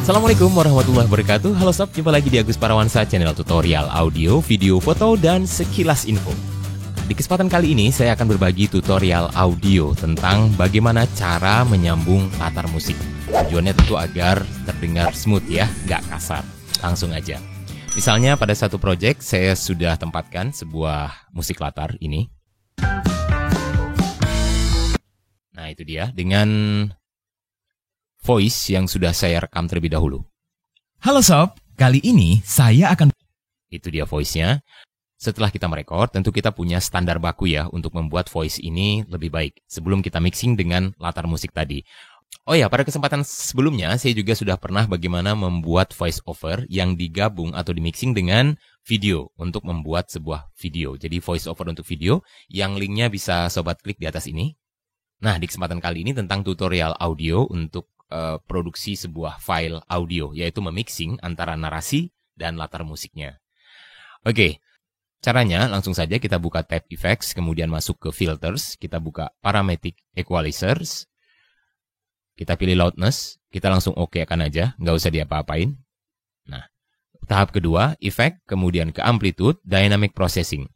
Assalamualaikum warahmatullahi wabarakatuh. Halo sob, jumpa lagi di Agus Parawansa, channel tutorial audio, video, foto, dan sekilas info. Di kesempatan kali ini saya akan berbagi tutorial audio tentang bagaimana cara menyambung latar musik. Tujuannya tentu agar terdengar smooth ya, nggak kasar. Langsung aja. Misalnya pada satu project saya sudah tempatkan sebuah musik latar ini. Nah itu dia, dengan voice yang sudah saya rekam terlebih dahulu. Halo sob, kali ini saya akan... Itu dia voice-nya. Setelah kita merekord, tentu kita punya standar baku ya untuk membuat voice ini lebih baik sebelum kita mixing dengan latar musik tadi. Oh ya, pada kesempatan sebelumnya saya juga sudah pernah bagaimana membuat voice over yang digabung atau dimixing dengan video untuk membuat sebuah video. Jadi voice over untuk video yang linknya bisa sobat klik di atas ini. Nah, di kesempatan kali ini tentang tutorial audio untuk produksi sebuah file audio, yaitu memixing antara narasi dan latar musiknya. Oke, caranya langsung saja kita buka tab Effects, kemudian masuk ke Filters, kita buka Parametric Equalizers, kita pilih Loudness, kita langsung oke-kan aja, nggak usah diapa-apain. Nah, tahap kedua, Effect, kemudian ke Amplitude, Dynamic Processing.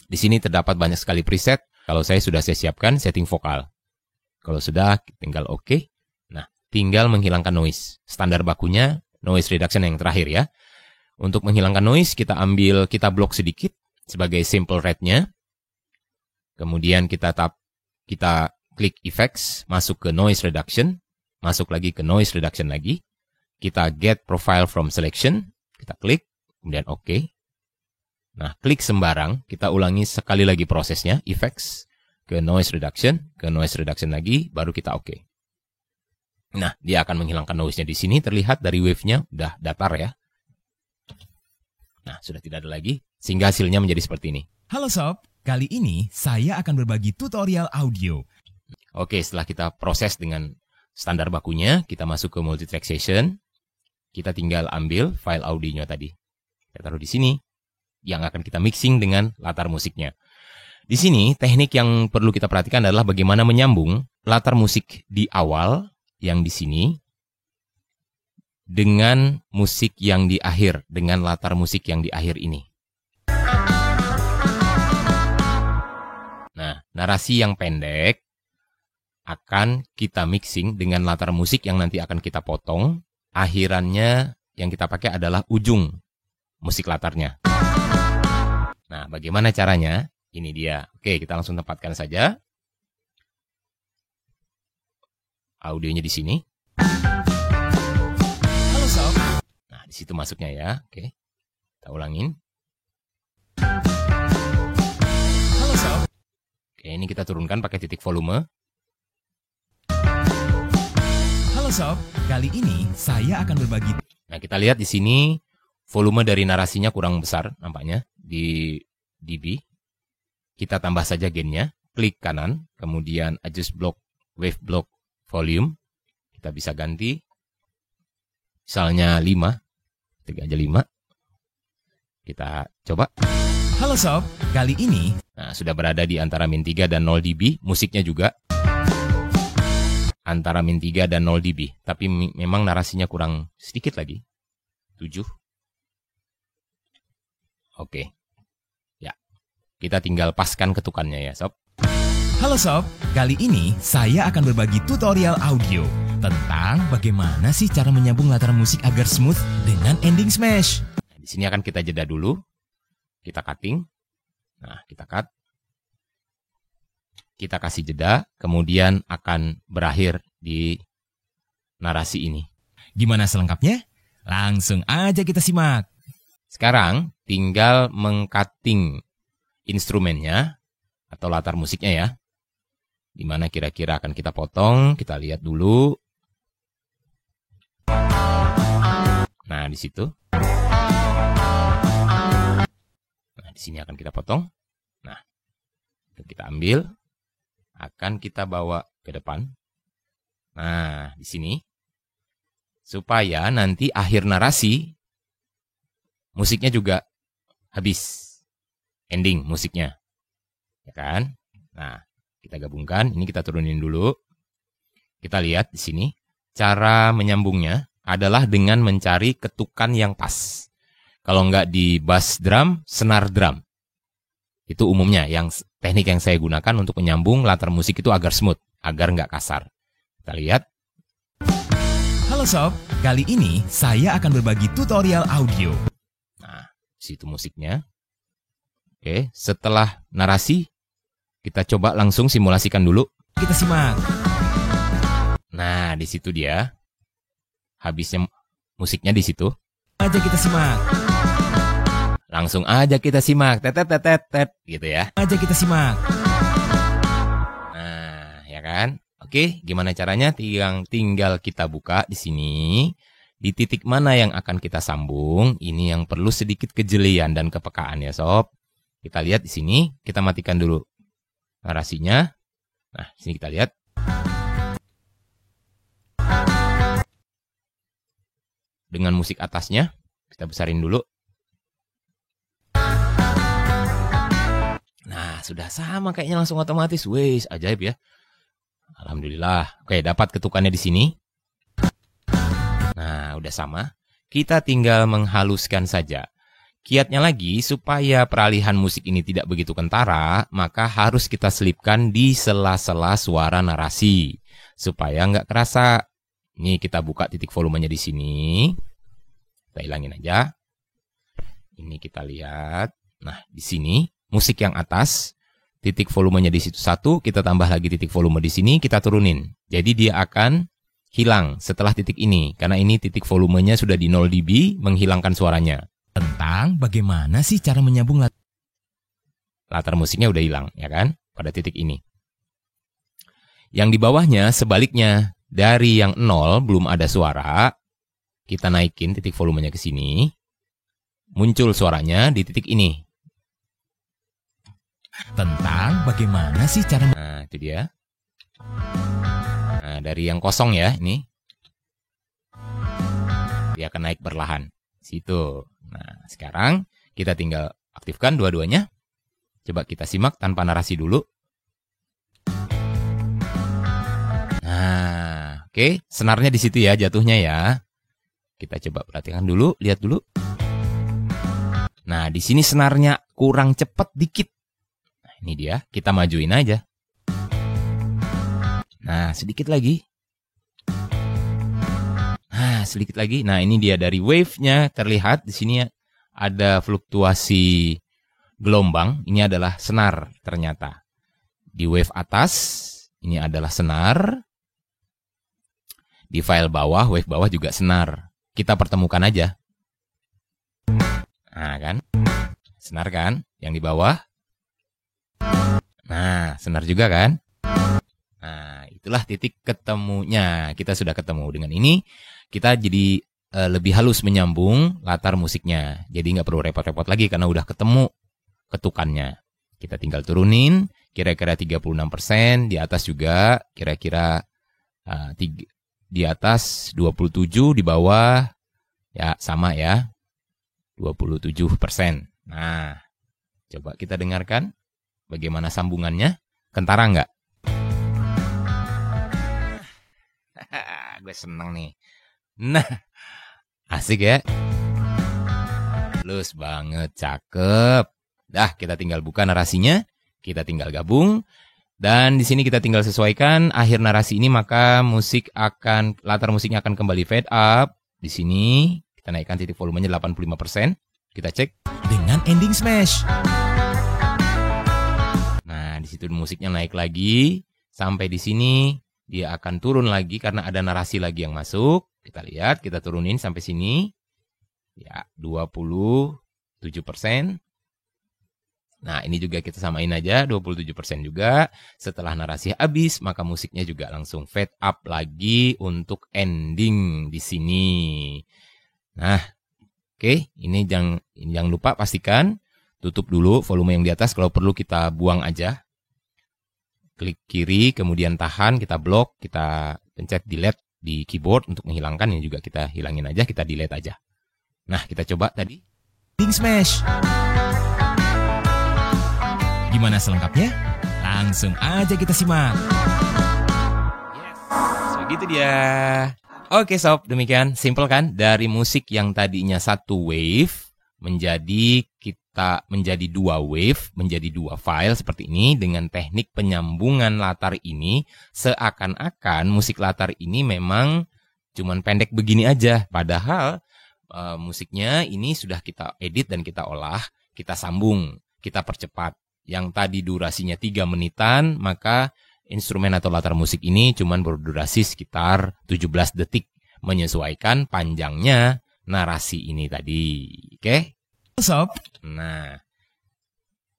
Di sini terdapat banyak sekali preset, kalau saya sudah siapkan setting vokal. Kalau sudah, tinggal oke. Tinggal menghilangkan noise. Standar bakunya noise reduction yang terakhir ya. Untuk menghilangkan noise kita blok sedikit sebagai sample rate-nya. Kemudian kita klik effects, masuk ke noise reduction, masuk lagi ke noise reduction lagi. Kita get profile from selection, kita klik, kemudian oke. Nah, klik sembarang, kita ulangi sekali lagi prosesnya, effects ke noise reduction lagi, baru kita oke. Nah, dia akan menghilangkan noise-nya di sini. Terlihat dari wave-nya udah datar ya. Nah, sudah tidak ada lagi. Sehingga hasilnya menjadi seperti ini. Halo sob, kali ini saya akan berbagi tutorial audio. Oke, setelah kita proses dengan standar bakunya, kita masuk ke multitrack session. Kita tinggal ambil file audionya tadi. Kita taruh di sini. Yang akan kita mixing dengan latar musiknya. Di sini, teknik yang perlu kita perhatikan adalah bagaimana menyambung latar musik di awal yang di sini dengan musik yang di akhir, dengan latar musik yang di akhir ini. Nah, narasi yang pendek akan kita mixing dengan latar musik yang nanti akan kita potong. Akhirannya yang kita pakai adalah ujung musik latarnya. Nah, bagaimana caranya? Ini dia. Oke, kita langsung tempatkan saja audionya di sini. Halo sob. Nah, di situ masuknya ya. Oke. Kita ulangin. Halo sob. Oke, ini kita turunkan pakai titik volume. Halo sob, kali ini saya akan berbagi. Nah, kita lihat di sini volume dari narasinya kurang besar nampaknya di dB. Kita tambah saja gainnya. Klik kanan, kemudian adjust block, wave block, volume, kita bisa ganti, misalnya 5, ketik aja 5, kita coba. Halo sob, kali ini. Nah, sudah berada di antara min 3 dan 0 dB, musiknya juga antara min 3 dan 0 dB, tapi memang narasinya kurang sedikit lagi, 7. Oke, ya, kita tinggal paskan ketukannya ya sob. Halo sob, kali ini saya akan berbagi tutorial audio tentang bagaimana sih cara menyambung latar musik agar smooth dengan ending smash. Nah, di sini akan kita jeda dulu, kita cutting. Nah, kita cut, kita kasih jeda, kemudian akan berakhir di narasi ini. Gimana selengkapnya? Langsung aja kita simak. Sekarang tinggal mengcutting instrumennya atau latar musiknya ya. Di mana kira-kira akan kita potong, kita lihat dulu. Nah, di situ. Nah, di sini akan kita potong. Nah, kita ambil, akan kita bawa ke depan. Nah, di sini. Supaya nanti akhir narasi, musiknya juga habis. Ending musiknya. Ya kan? Nah, kita gabungkan, ini kita turunin dulu. Kita lihat di sini cara menyambungnya adalah dengan mencari ketukan yang pas. Kalau nggak di bass drum, snare drum. Itu umumnya yang teknik yang saya gunakan untuk menyambung latar musik itu agar smooth, agar nggak kasar. Kita lihat. Halo Sob, kali ini saya akan berbagi tutorial audio. Nah, situ musiknya. Oke, setelah narasi, kita coba langsung simulasikan dulu. Kita simak. Nah, di situ dia. Habisnya musiknya di situ. Aja kita simak. Langsung aja kita simak. Tet gitu ya. Aja kita simak. Nah, ya kan? Oke, gimana caranya? Tinggal kita buka di sini. Di titik mana yang akan kita sambung? Ini yang perlu sedikit kejelian dan kepekaan ya, Sob. Kita lihat di sini, kita matikan dulu narasinya. Nah, di sini kita lihat. Dengan musik atasnya, kita besarin dulu. Nah, sudah sama kayaknya langsung otomatis. Wes, ajaib ya. Alhamdulillah. Oke, dapat ketukannya di sini. Nah, udah sama. Kita tinggal menghaluskan saja. Kiatnya lagi, supaya peralihan musik ini tidak begitu kentara, maka harus kita selipkan di sela-sela suara narasi. Supaya nggak kerasa. Ini kita buka titik volumenya di sini. Kita hilangin aja. Ini kita lihat. Nah, di sini, musik yang atas, titik volumenya di situ 1, kita tambah lagi titik volume di sini, kita turunin. Jadi dia akan hilang setelah titik ini. Karena ini titik volumenya sudah di 0 dB, menghilangkan suaranya. Tentang bagaimana sih cara menyambung latar musiknya udah hilang, ya kan? Pada titik ini. Yang di bawahnya sebaliknya, dari yang 0 belum ada suara, kita naikin titik volumenya ke sini, muncul suaranya di titik ini. Tentang bagaimana sih cara Nah, itu dia. Nah, dari yang kosong ya, ini. Dia akan naik perlahan. Situ. Nah, sekarang kita tinggal aktifkan dua-duanya. Coba kita simak tanpa narasi dulu. Nah, oke. Senarnya di situ ya, jatuhnya ya. Kita coba perhatikan dulu, lihat dulu. Nah, di sini senarnya kurang cepat dikit. Nah, ini dia. Kita majuin aja. Nah, sedikit lagi. Nah, sedikit lagi. Nah, ini dia dari wave-nya terlihat di sini ada fluktuasi gelombang. Ini adalah senar ternyata. Di wave atas ini adalah senar. Di file bawah, wave bawah juga senar. Kita pertemukan aja. Nah, kan? Senar kan? Yang di bawah. Nah, senar juga kan? Nah, itulah titik ketemunya. Kita sudah ketemu. Dengan ini, kita jadi lebih halus menyambung latar musiknya. Jadi nggak perlu repot-repot lagi karena udah ketemu ketukannya. Kita tinggal turunin, kira-kira 36%. Di atas juga, kira-kira di atas 27, di bawah, ya sama ya, 27%. Nah, coba kita dengarkan bagaimana sambungannya. Kentara nggak? Gue seneng nih. Nah, asik ya. Halus banget, cakep. Dah, kita tinggal buka narasinya, kita tinggal gabung. Dan di sini kita tinggal sesuaikan akhir narasi ini, maka latar musiknya akan kembali fade up. Di sini kita naikkan titik volumenya 85%. Kita cek dengan ending smash. Nah, di situ musiknya naik lagi sampai di sini dia akan turun lagi karena ada narasi lagi yang masuk. Kita lihat, kita turunin sampai sini. Ya, 27%. Nah, ini juga kita samain aja, 27% juga. Setelah narasi habis, maka musiknya juga langsung fade up lagi untuk ending di sini. Nah, oke, ini jangan lupa pastikan tutup dulu volume yang di atas. Kalau perlu kita buang aja. Klik kiri, kemudian tahan, kita blok, kita pencet delete di keyboard untuk menghilangkan. Ini juga kita hilangin aja, kita delete aja. Nah, kita coba tadi. Ending smash. Gimana selengkapnya? Langsung aja kita simak. Yes, begitu dia. Oke sob, demikian simple kan? Dari musik yang tadinya satu wave menjadi dua wave, menjadi dua file seperti ini dengan teknik penyambungan latar ini seakan-akan musik latar ini memang cuman pendek begini aja. Padahal musiknya ini sudah kita edit dan kita olah, kita sambung, kita percepat. Yang tadi durasinya 3 menitan, maka instrumen atau latar musik ini cuman berdurasi sekitar 17 detik, menyesuaikan panjangnya narasi ini tadi. Oke? Sob. Nah,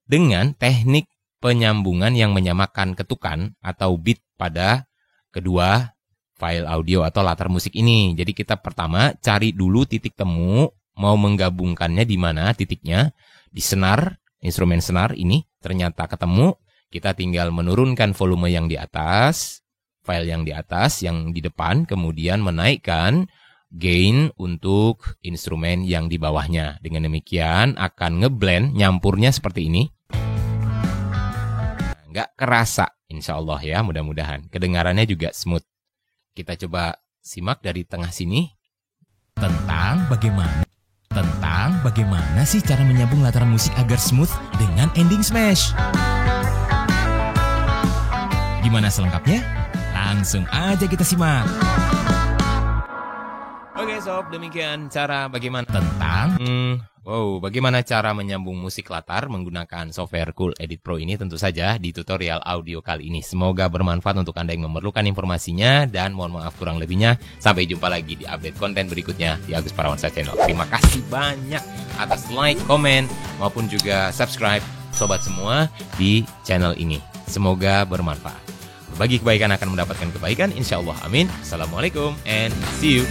dengan teknik penyambungan yang menyamakan ketukan atau beat pada kedua file audio atau latar musik ini. Jadi kita pertama cari dulu titik temu, mau menggabungkannya di mana titiknya. Di senar, instrumen senar ini ternyata ketemu. Kita tinggal menurunkan volume yang di atas, file yang di atas, yang di depan, kemudian menaikkan gain untuk instrumen yang di bawahnya. Dengan demikian akan ngeblend, nyampurnya seperti ini. Nggak kerasa, insya Allah ya, mudah-mudahan. Kedengarannya juga smooth. Kita coba simak dari tengah sini. Tentang bagaimana sih cara menyambung latar musik agar smooth dengan ending smash. Gimana selengkapnya? Langsung aja kita simak. Oke sob, demikian cara bagaimana Tentang cara menyambung musik latar menggunakan software Cool Edit Pro ini tentu saja di tutorial audio kali ini. Semoga bermanfaat untuk Anda yang memerlukan informasinya dan mohon maaf kurang lebihnya. Sampai jumpa lagi di update konten berikutnya di Agus Parawansa Channel. Terima kasih banyak atas like, komen maupun juga subscribe sobat semua di channel ini. Semoga bermanfaat. Berbagi kebaikan akan mendapatkan kebaikan, insya Allah, amin. Assalamualaikum and see you.